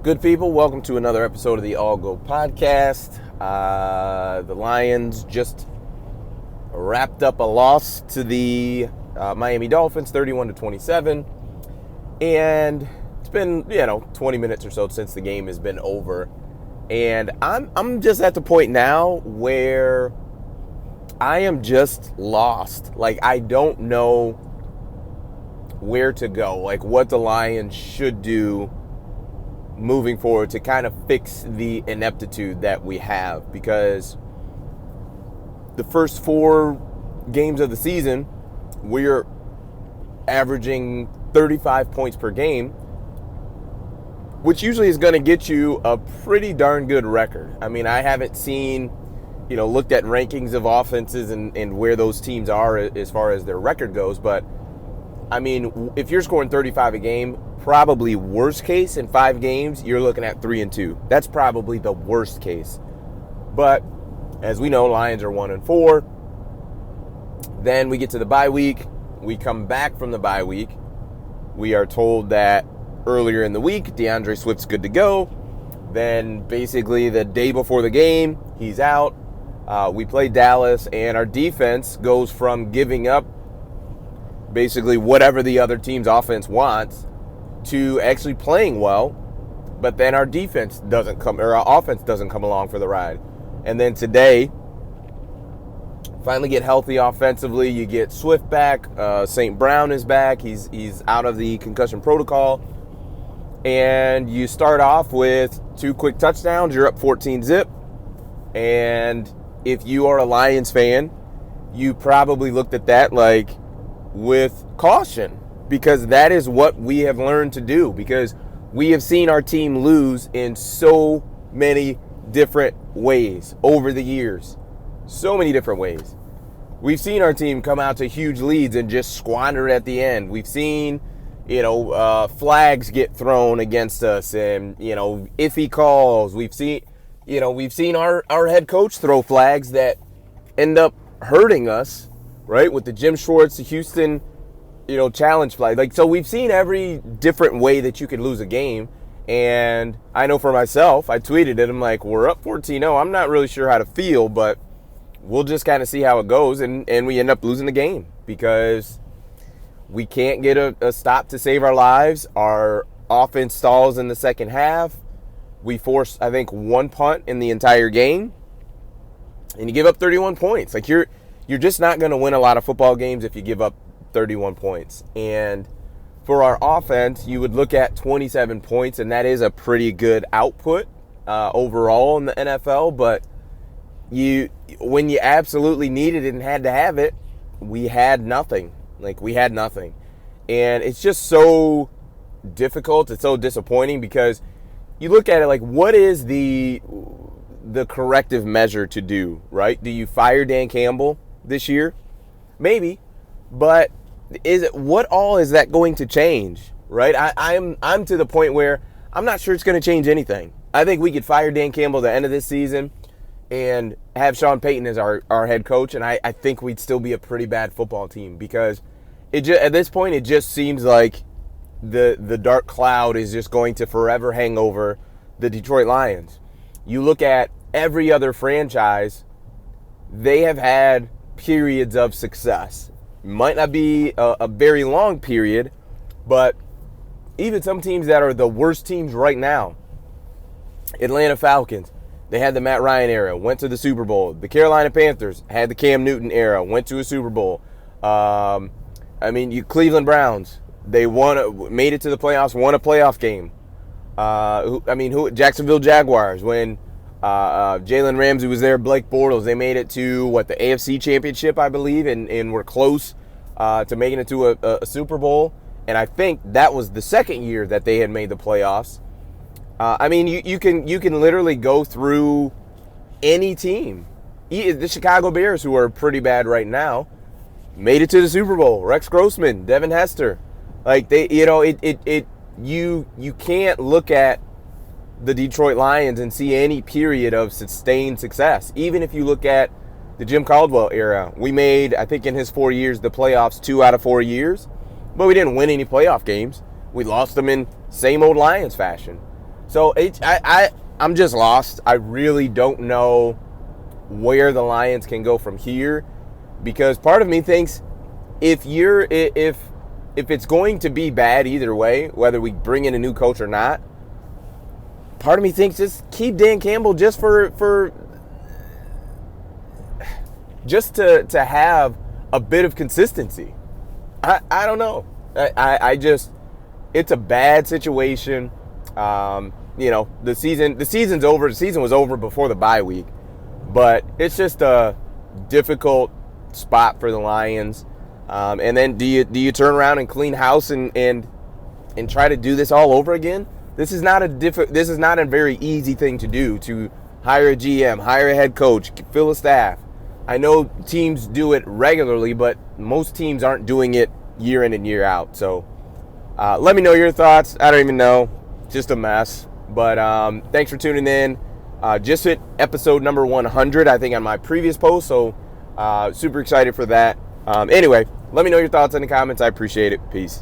Good people, welcome to another episode of the All Go podcast. The Lions just wrapped up a loss to the Miami Dolphins, 31-27, and it's been 20 minutes or so since the game has been over, and I'm just at the point now where I am just lost. Like, I don't know where to go, like what the Lions should do moving forward to kind of fix the ineptitude that we have, because the first 4 games of the season, we're averaging 35 points per game, which usually is going to get you a pretty darn good record. I mean, I haven't seen, looked at rankings of offenses and where those teams are as far as their record goes, but I mean, if you're scoring 35 a game, probably worst case in 5 games, you're looking at 3-2. That's probably the worst case. But as we know, Lions are 1-4. Then we get to the bye week. We come back from the bye week. We are told that earlier in the week, DeAndre Swift's good to go. Then basically the day before the game, he's out. We play Dallas, and our defense goes from giving up basically whatever the other team's offense wants to actually playing well, but then our offense doesn't come along for the ride. And then today, finally get healthy offensively. You get Swift back, St. Brown is back. He's out of the concussion protocol, and you start off with 2 quick touchdowns. You're up 14-zip, and if you are a Lions fan, you probably looked at that like with caution, because that is what we have learned to do, because we have seen our team lose in so many different ways over the years. So many different ways. We've seen our team come out to huge leads and just squander it at the end. We've seen, flags get thrown against us and, iffy calls. We've seen our head coach throw flags that end up hurting us, right? With the Jim Schwartz, the Houston, challenge flag. Like, so we've seen every different way that you could lose a game. And I know for myself, I tweeted it. I'm like, we're up 14-0. I'm not really sure how to feel, but we'll just kind of see how it goes. And we end up losing the game because we can't get a stop to save our lives. Our offense stalls in the second half. We force, I think, 1 punt in the entire game. And you give up 31 points. Like, you're just not going to win a lot of football games if you give up 31 points. And for our offense, you would look at 27 points, and that is a pretty good output overall in the NFL. But when you absolutely needed it and had to have it, we had nothing. Like, we had nothing. And it's just so difficult. It's so disappointing, because you look at it like, what is the corrective measure to do, right? Do you fire Dan Campbell this year? Maybe. But what all is that going to change, right? I'm to the point where I'm not sure it's going to change anything. I think we could fire Dan Campbell at the end of this season and have Sean Payton as our head coach, and I think we'd still be a pretty bad football team, because at this point it just seems like the dark cloud is just going to forever hang over the Detroit Lions. You look at every other franchise, they have had periods of success. Might not be a very long period, but even some teams that are the worst teams right now, Atlanta Falcons, they had the Matt Ryan era, went to the Super Bowl. The Carolina Panthers had the Cam Newton era, went to a Super Bowl. Cleveland Browns, they made it to the playoffs, won a playoff game. Jacksonville Jaguars, when Jalen Ramsey was there, Blake Bortles, they made it to the AFC Championship, I believe, and were close to making it to a Super Bowl. And I think that was the second year that they had made the playoffs. You can literally go through any team. The Chicago Bears, who are pretty bad right now, made it to the Super Bowl. Rex Grossman, Devin Hester, like you can't look at the Detroit Lions and see any period of sustained success. Even if you look at the Jim Caldwell era, we made, I think in his 4 years, the playoffs 2 out of 4 years, but we didn't win any playoff games. We lost them in same old Lions fashion. So I'm just lost. I really don't know where the Lions can go from here, because part of me thinks if it's going to be bad either way, whether we bring in a new coach or not, part of me thinks just keep Dan Campbell just to have a bit of consistency. I don't know. I just, it's a bad situation. The season's over. The season was over before the bye week, but it's just a difficult spot for the Lions. And then do you turn around and clean house and try to do this all over again? This is not a very easy thing to do, to hire a GM, hire a head coach, fill a staff. I know teams do it regularly, but most teams aren't doing it year in and year out. So let me know your thoughts. I don't even know. Just a mess. But thanks for tuning in. Just hit episode number 100, I think, on my previous post. So super excited for that. Anyway, let me know your thoughts in the comments. I appreciate it. Peace.